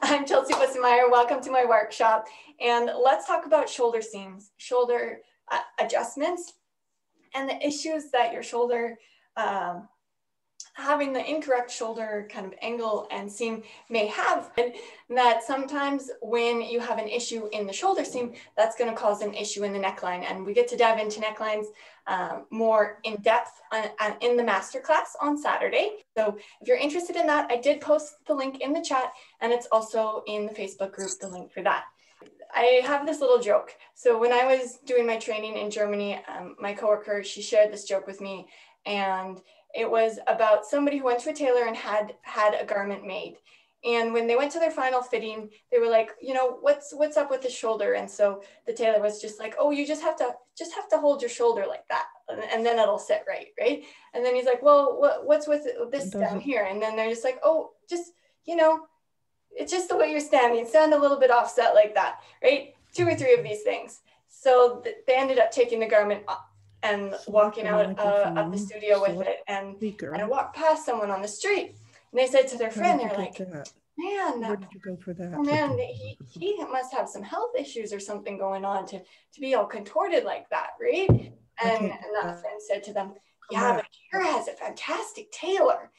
I'm Chelsea Bussemeyer. Welcome to my workshop. And let's talk about shoulder seams, shoulder adjustments, and the issues that your shoulder, having the incorrect shoulder kind of angle and seam may have. And that sometimes when you have an issue in the shoulder seam, that's going to cause an issue in the neckline. And we get to dive into necklines more in depth in the masterclass on Saturday. So if you're interested in that, I did post the link in the chat, and it's also in the Facebook group, the link for that. I have this little joke. So when I was doing my training in Germany, my coworker, she shared this joke with me, and it was about somebody who went to a tailor and had a garment made. And when they went to their final fitting, they were like, you know, what's up with the shoulder? And so the tailor was just like, oh, you just have to hold your shoulder like that, and then it'll sit right, right? And then he's like, well, what's with this down here? And then they're just like, oh, just, you know, it's just the way you're standing. Stand a little bit offset like that, right? 2 or 3 of these things. So they ended up taking the garment off and walking out of the studio with it. And I walked past someone on the street, and they said to their friend, they're like, man, where did you go for that? Oh man, he must have some health issues or something going on to be all contorted like that, right? And that friend said to them, yeah, but Kara has a fantastic tailor.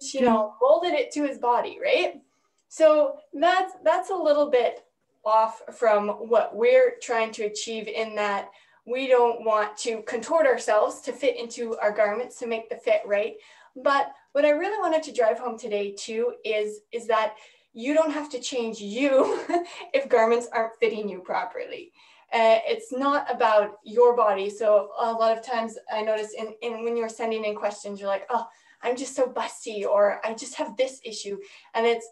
She, you know, molded it to his body, right? So that's a little bit off from what we're trying to achieve, in that we don't want to contort ourselves to fit into our garments to make the fit right. But what I really wanted to drive home today too is that you don't have to change you if garments aren't fitting you properly. It's not about your body. So a lot of times I notice in when you're sending in questions, you're like, oh, I'm just so busty, or I just have this issue. And it's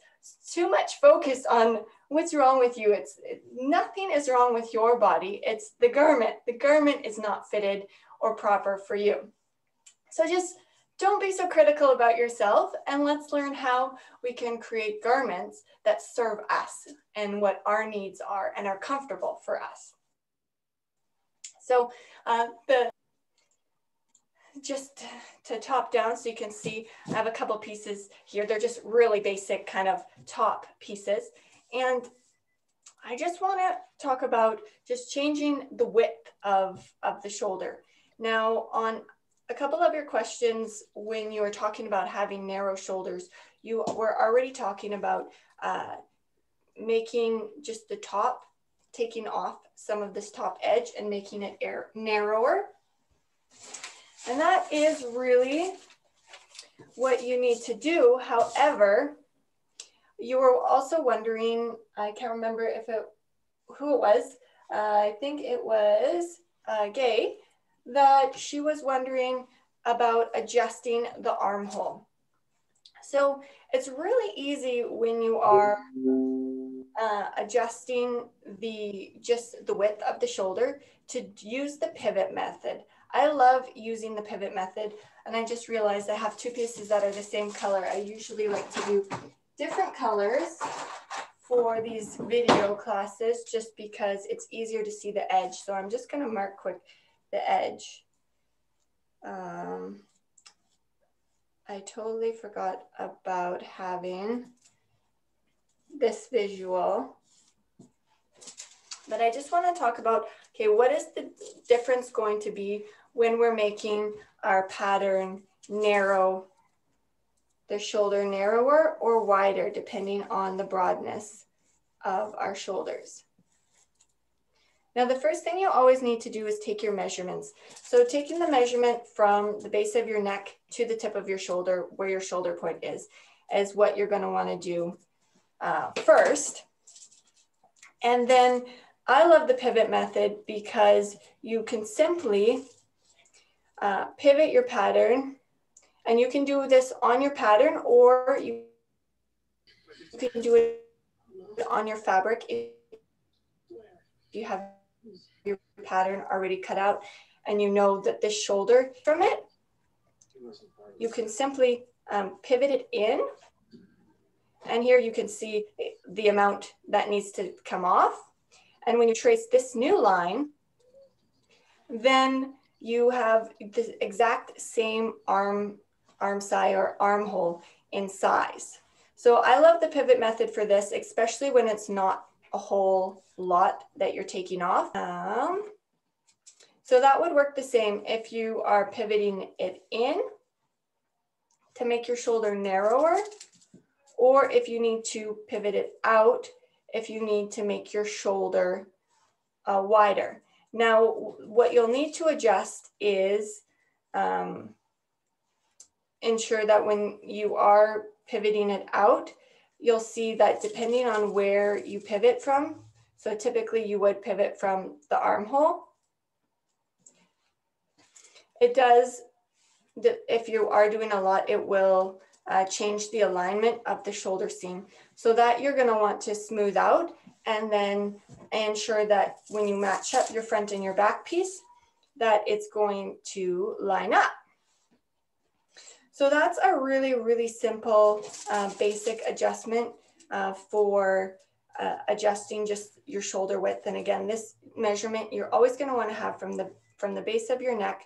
too much focus on what's wrong with you. Nothing is wrong with your body. It's the garment. The garment is not fitted or proper for you. So just don't be so critical about yourself, and let's learn how we can create garments that serve us and what our needs are and are comfortable for us. So just to top down so you can see, I have a couple pieces here. They're just really basic kind of top pieces. And I just want to talk about just changing the width of the shoulder. Now, on a couple of your questions, when you were talking about having narrow shoulders, you were already talking about making just the top, taking off some of this top edge and making it narrower. And that is really what you need to do. However, you were also wondering, I can't remember who it was. I think it was Gay, that she was wondering about adjusting the armhole. So it's really easy when you are adjusting just the width of the shoulder to use the pivot method. I love using the pivot method, and I just realized I have 2 pieces that are the same color. I usually like to do different colors for these video classes just because it's easier to see the edge. So I'm just going to mark quick the edge. I totally forgot about having this visual, but I just want to talk about, okay, what is the difference going to be when we're making our pattern narrow, the shoulder narrower or wider, depending on the broadness of our shoulders. Now, the first thing you always need to do is take your measurements. So taking the measurement from the base of your neck to the tip of your shoulder, where your shoulder point is what you're going to want to do first. And then I love the pivot method because you can simply pivot your pattern, and you can do this on your pattern, or you can do it on your fabric if you have your pattern already cut out and you know that this shoulder from it, you can simply pivot it in, and here you can see the amount that needs to come off. And when you trace this new line, then you have the exact same arm size or armhole in size. So I love the pivot method for this, especially when it's not a whole lot that you're taking off. So that would work the same if you are pivoting it in to make your shoulder narrower, or if you need to pivot it out, if you need to make your shoulder wider. Now, what you'll need to adjust is ensure that when you are pivoting it out, you'll see that depending on where you pivot from, so typically you would pivot from the armhole. It does, if you are doing a lot, it will change the alignment of the shoulder seam. So that you're gonna want to smooth out and then ensure that when you match up your front and your back piece, that it's going to line up. So that's a really, really simple basic adjustment for adjusting just your shoulder width. And again, this measurement you're always going to want to have from the base of your neck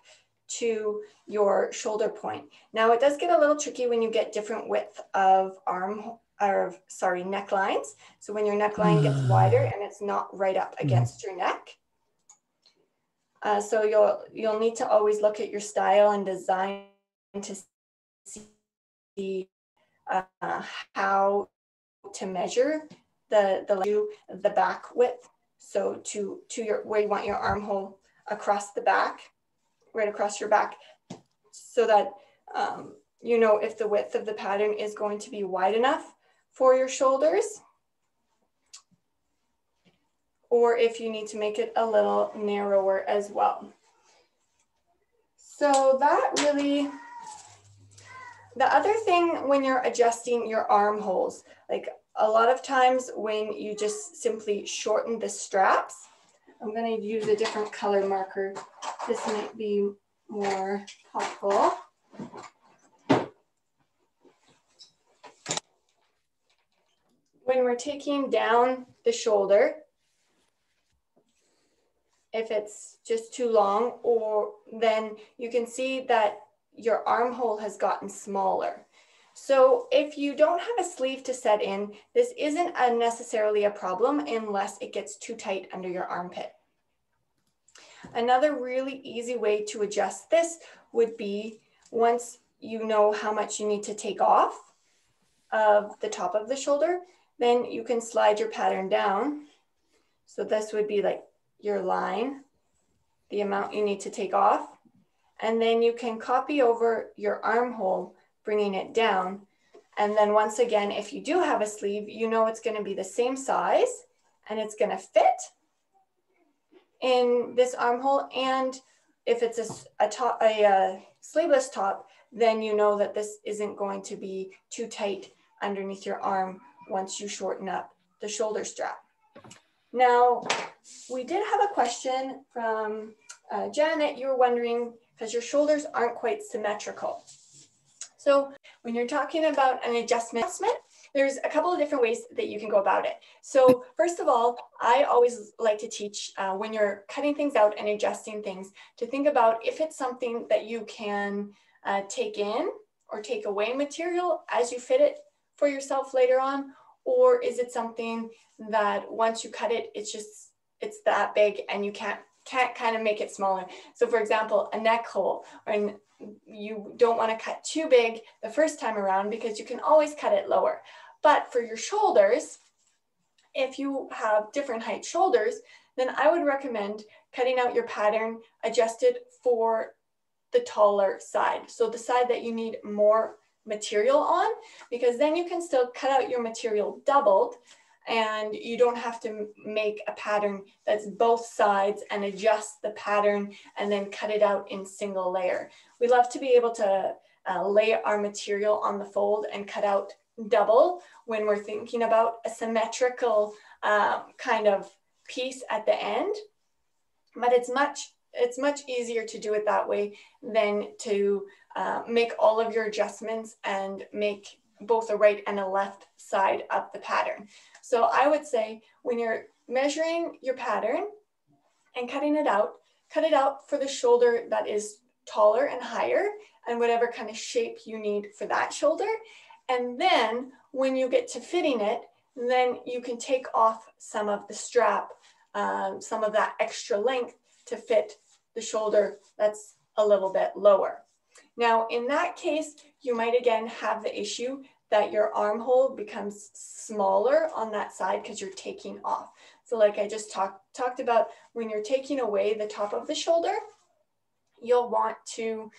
to your shoulder point. Now it does get a little tricky when you get different width of necklines. So when your neckline gets wider and it's not right up against your neck. So you'll need to always look at your style and design to see how to measure the back width. So to your where you want your armhole across the back, right across your back, so that you know if the width of the pattern is going to be wide enough for your shoulders, or if you need to make it a little narrower as well. So that really, the other thing when you're adjusting your armholes, like a lot of times when you just simply shorten the straps, I'm going to use a different color marker. This might be more helpful. When we're taking down the shoulder, if it's just too long, or then you can see that your armhole has gotten smaller. So if you don't have a sleeve to set in, this isn't necessarily a problem unless it gets too tight under your armpit. Another really easy way to adjust this would be, once you know how much you need to take off of the top of the shoulder, then you can slide your pattern down. So this would be like your line, the amount you need to take off, and then you can copy over your armhole, bringing it down. And then once again, if you do have a sleeve, you know it's going to be the same size and it's going to fit in this armhole. And if it's a sleeveless top, then you know that this isn't going to be too tight underneath your arm once you shorten up the shoulder strap. Now, we did have a question from Janet. You were wondering, because your shoulders aren't quite symmetrical. So when you're talking about an adjustment, there's a couple of different ways that you can go about it. So first of all, I always like to teach when you're cutting things out and adjusting things, to think about if it's something that you can take in or take away material as you fit it for yourself later on, or is it something that once you cut it, it's that big and you can't kind of make it smaller. So for example, a neck hole, and you don't want to cut too big the first time around because you can always cut it lower. But for your shoulders, if you have different height shoulders, then I would recommend cutting out your pattern adjusted for the taller side. So the side that you need more material on, because then you can still cut out your material doubled and you don't have to make a pattern that's both sides and adjust the pattern and then cut it out in single layer. We love to be able to lay our material on the fold and cut out double when we're thinking about a symmetrical kind of piece at the end. But it's much easier to do it that way than to make all of your adjustments and make both a right and a left side of the pattern. So I would say when you're measuring your pattern and cutting it out, cut it out for the shoulder that is taller and higher and whatever kind of shape you need for that shoulder. And then when you get to fitting it, then you can take off some of the strap, some of that extra length to fit the shoulder that's a little bit lower. Now, in that case, you might again have the issue that your armhole becomes smaller on that side because you're taking off. So like I just talked about, when you're taking away the top of the shoulder, you'll want to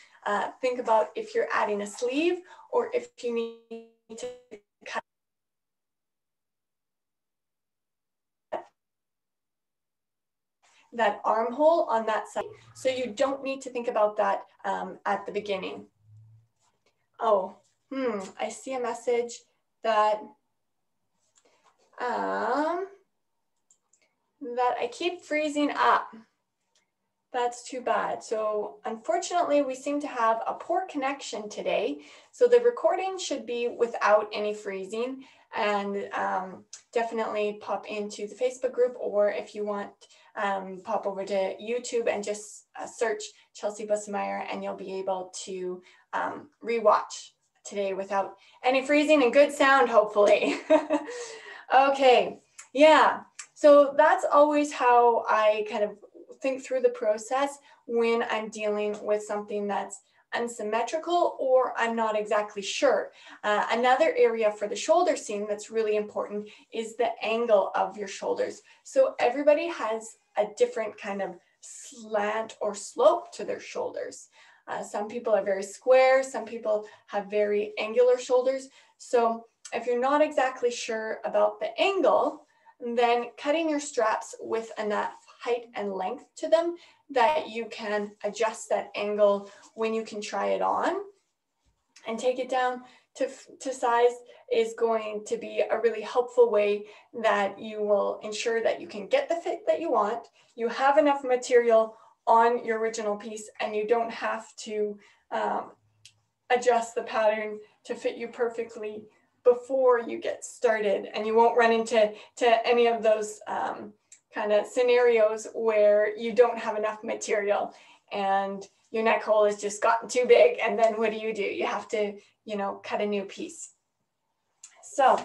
think about if you're adding a sleeve or if you need to cut that armhole on that side. So you don't need to think about that at the beginning. Oh, I see a message that that I keep freezing up. That's too bad. So unfortunately, we seem to have a poor connection today. So the recording should be without any freezing, and definitely pop into the Facebook group, or if you want, pop over to YouTube and just search Chelsea Bussemeyer, and you'll be able to rewatch today without any freezing and good sound, hopefully. Okay, yeah. So that's always how I kind of think through the process when I'm dealing with something that's unsymmetrical or I'm not exactly sure. Another area for the shoulder seam that's really important is the angle of your shoulders. So everybody has a different kind of slant or slope to their shoulders. Some people are very square, some people have very angular shoulders. So if you're not exactly sure about the angle, then cutting your straps with enough height and length to them that you can adjust that angle when you can try it on and take it down to size is going to be a really helpful way that you will ensure that you can get the fit that you want, you have enough material on your original piece, and you don't have to adjust the pattern to fit you perfectly before you get started, and you won't run into any of those kind of scenarios where you don't have enough material and your neck hole has just gotten too big, and then what do? You have to, you know, cut a new piece. So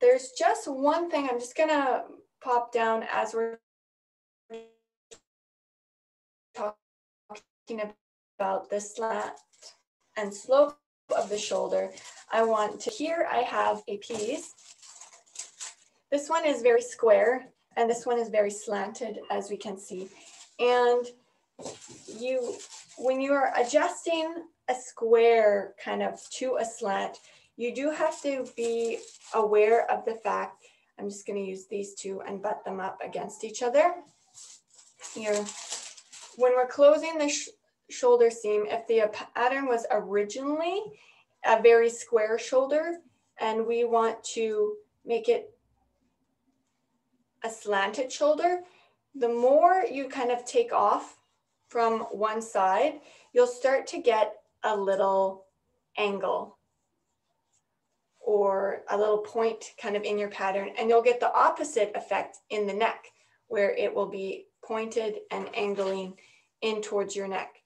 there's just one thing I'm just gonna pop down as we're talking about the slant and slope of the shoulder. I want to, here I have a piece. This one is very square and this one is very slanted, as we can see. And when you are adjusting a square kind of to a slant, you do have to be aware of the fact, I'm just going to use these two and butt them up against each other. Here, when we're closing the shoulder seam, if the pattern was originally a very square shoulder and we want to make it a slanted shoulder, the more you kind of take off from one side, you'll start to get a little angle or a little point kind of in your pattern, and you'll get the opposite effect in the neck where it will be pointed and angling in towards your neck.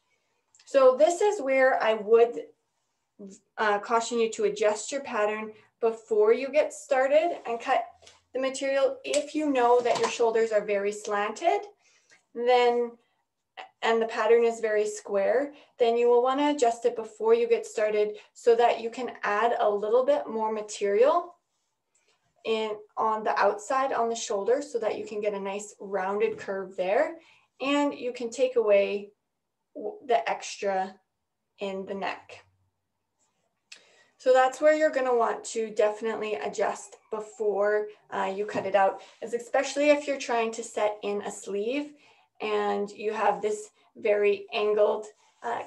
So this is where I would caution you to adjust your pattern before you get started and cut the material. If you know that your shoulders are very slanted, then and the pattern is very square, then you will want to adjust it before you get started so that you can add a little bit more material on the outside on the shoulder so that you can get a nice rounded curve there, and you can take away the extra in the neck. So that's where you're going to want to definitely adjust before you cut it out, is especially if you're trying to set in a sleeve and you have this very angled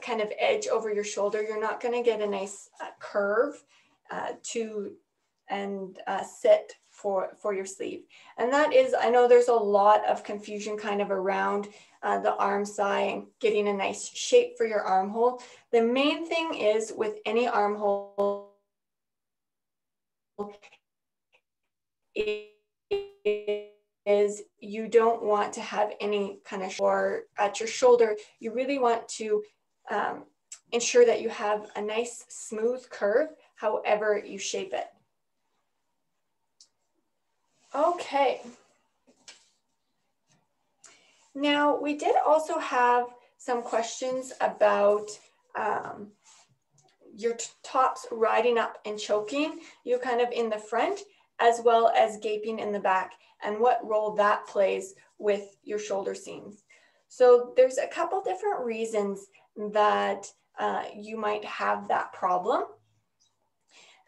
kind of edge over your shoulder. You're not going to get a nice curve sit for your sleeve. And that is, I know there's a lot of confusion kind of around the arm side and getting a nice shape for your armhole. The main thing is with any armhole is you don't want to have any kind of shore at your shoulder. You really want to ensure that you have a nice smooth curve however you shape it. Okay. Now, we did also have some questions about your tops riding up and choking you kind of in the front, as well as gaping in the back, and what role that plays with your shoulder seams. So there's a couple different reasons that you might have that problem.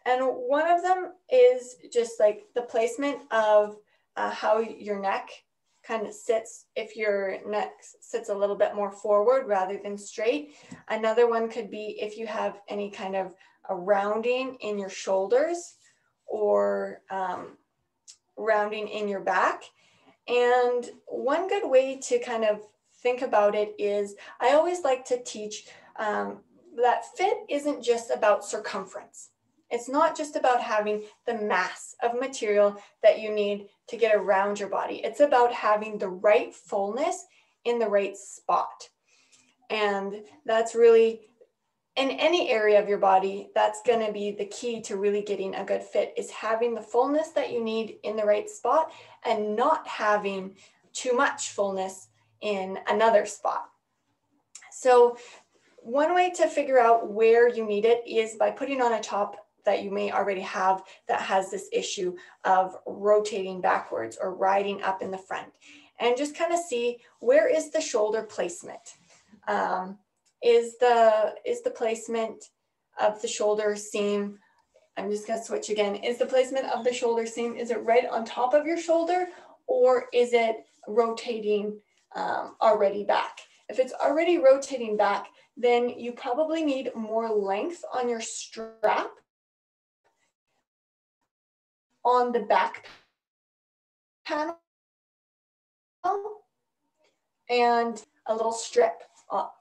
And one of them is just like the placement of how your neck kind of sits, if your neck sits a little bit more forward rather than straight. Another one could be if you have any kind of a rounding in your shoulders or rounding in your back. And one good way to kind of think about it is, I always like to teach that fit isn't just about circumference. It's not just about having the mass of material that you need to get around your body. It's about having the right fullness in the right spot. And that's really, in any area of your body, that's going to be the key to really getting a good fit, is having the fullness that you need in the right spot and not having too much fullness in another spot. So one way to figure out where you need it is by putting on a top that you may already have that has this issue of rotating backwards or riding up in the front, and just kind of see, where is the shoulder placement? Is the placement of the shoulder seam, I'm just going to switch again, is the placement of the shoulder seam, is it right on top of your shoulder, or is it rotating already back? If it's already rotating back, then you probably need more length on your strap on the back panel and a little strip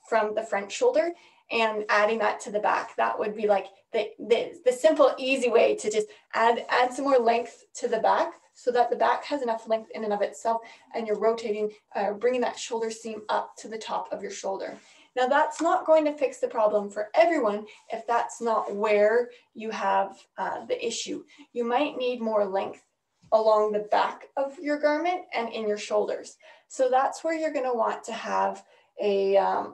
from the front shoulder and adding that to the back. That would be like the simple, easy way to just add some more length to the back so that the back has enough length in and of itself, and you're rotating, bringing that shoulder seam up to the top of your shoulder. Now, that's not going to fix the problem for everyone if that's not where you have the issue. You might need more length along the back of your garment and in your shoulders. So that's where you're going to want to have a,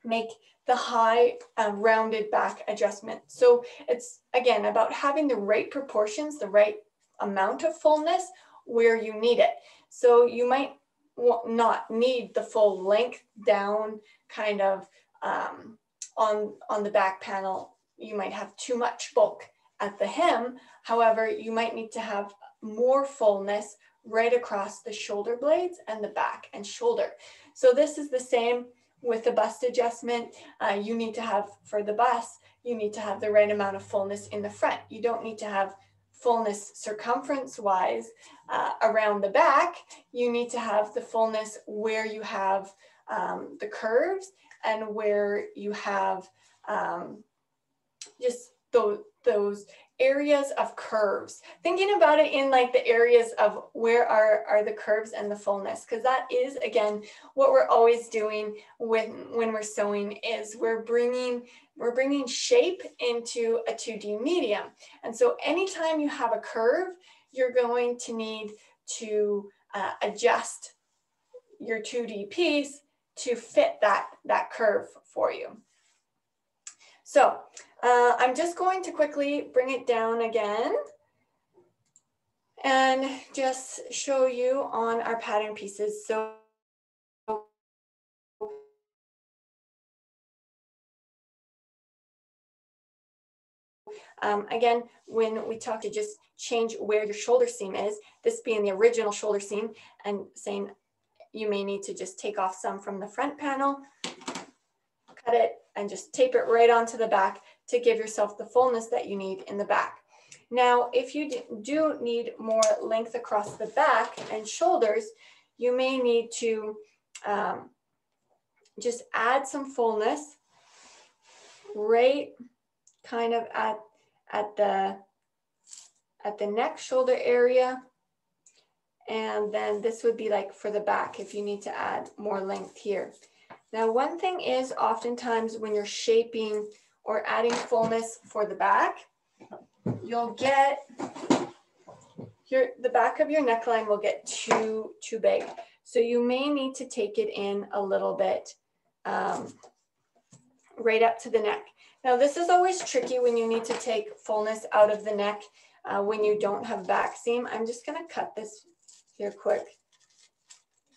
make the high rounded back adjustment. So it's, again, about having the right proportions, the right amount of fullness where you need it. So you might not need the full length down kind of on the back panel. You might have too much bulk at the hem. However, you might need to have more fullness right across the shoulder blades and the back and shoulder. So this is the same with the bust adjustment. You need to have, for the bust, you need to have the right amount of fullness in the front. You don't need to have fullness circumference-wise around the back. You need to have the fullness where you have the curves and where you have just those areas of curves. Thinking about it in like the areas of where are the curves and the fullness, because that is, again, what we're always doing when we're sewing, is we're bringing shape into a 2D medium. And so anytime you have a curve, you're going to need to adjust your 2D piece to fit that curve for you. So I'm just going to quickly bring it down again and just show you on our pattern pieces. So again, when we talk to just change where your shoulder seam is, this being the original shoulder seam, and saying you may need to just take off some from the front panel, cut it, and just tape it right onto the back to give yourself the fullness that you need in the back. Now, if you do need more length across the back and shoulders, you may need to just add some fullness right kind of at the neck shoulder area. And then this would be like for the back if you need to add more length here. Now, one thing is, oftentimes when you're shaping or adding fullness for the back, you'll get the back of your neckline will get too big. So you may need to take it in a little bit right up to the neck. Now this is always tricky when you need to take fullness out of the neck when you don't have back seam. I'm just gonna cut this here quick.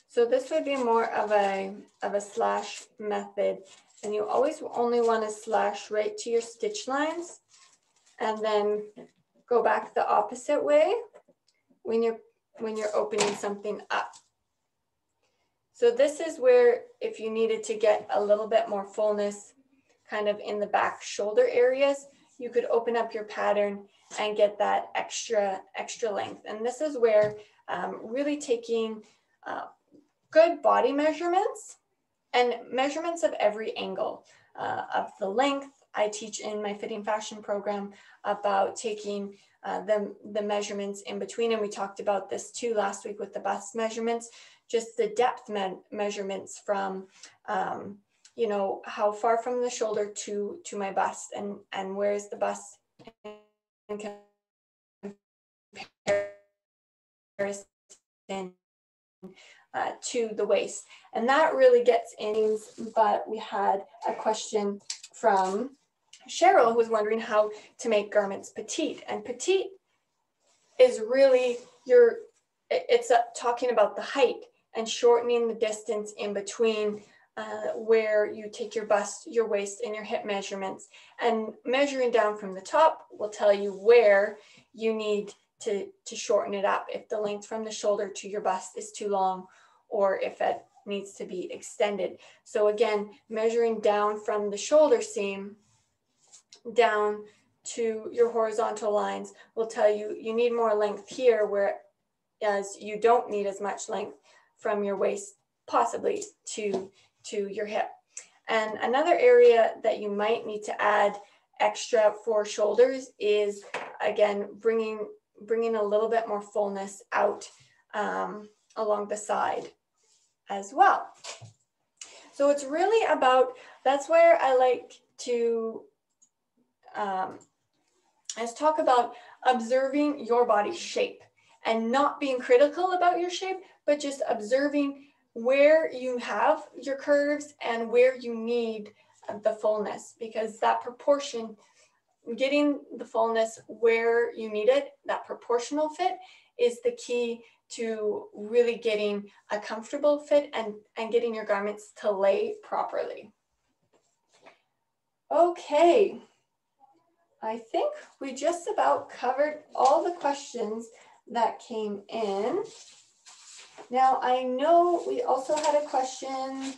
So this would be more of a slash method, and you always only want to slash right to your stitch lines and then go back the opposite way when you're opening something up. So this is where if you needed to get a little bit more fullness kind of in the back shoulder areas, you could open up your pattern and get that extra length. And this is where really taking good body measurements and measurements of every angle of the length. I teach in my fitting fashion program about taking the measurements in between, and we talked about this too last week with the bust measurements, just the depth measurements from you know, how far from the shoulder to my bust, and where's the bust in comparison to the waist. And that really gets in. But we had a question from Cheryl, who was wondering how to make garments petite. And petite is really it's talking about the height and shortening the distance in between where you take your bust, your waist, and your hip measurements. And measuring down from the top will tell you where you need to shorten it up, if the length from the shoulder to your bust is too long, or if it needs to be extended. So again, measuring down from the shoulder seam down to your horizontal lines will tell you you need more length here, whereas you don't need as much length from your waist possibly to your hip. And another area that you might need to add extra for shoulders is, again, bringing a little bit more fullness out along the side as well. So it's really about, that's where I like to let's talk about observing your body shape and not being critical about your shape, but just observing where you have your curves and where you need the fullness, because that proportion, getting the fullness where you need it, that proportional fit is the key to really getting a comfortable fit and getting your garments to lay properly. Okay, I think we just about covered all the questions that came in. Now I know we also had a question,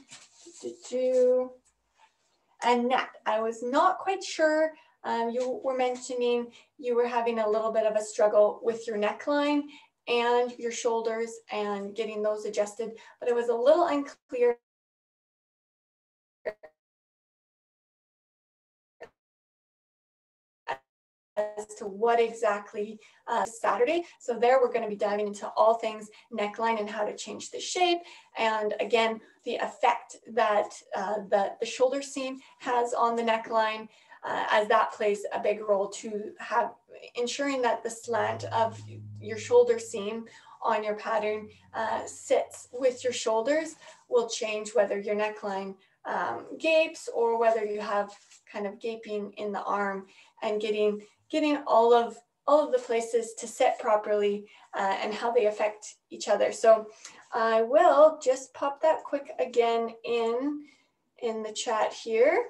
Annette, I was not quite sure. You were mentioning you were having a little bit of a struggle with your neckline and your shoulders and getting those adjusted, but it was a little unclear as to what exactly Saturday. So there we're going to be diving into all things neckline and how to change the shape. And again, the effect that the shoulder seam has on the neckline, as that plays a big role to have ensuring that the slant of your shoulder seam on your pattern sits with your shoulders will change whether your neckline gapes or whether you have kind of gaping in the arm, and getting all of the places to sit properly and how they affect each other. So I will just pop that quick again in the chat here.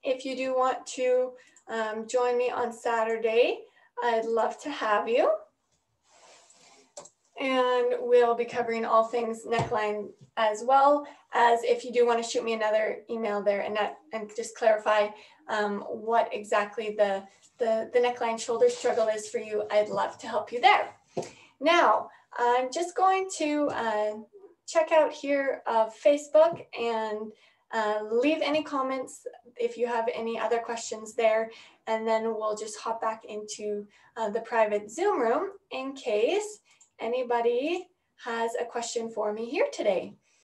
If you do want to join me on Saturday, I'd love to have you. And we'll be covering all things neckline, as well as if you do want to shoot me another email there and just clarify what exactly the neckline shoulder struggle is for you, I'd love to help you there. Now, I'm just going to check out here Facebook and leave any comments if you have any other questions there, and then we'll just hop back into the private Zoom room in case anybody has a question for me here today.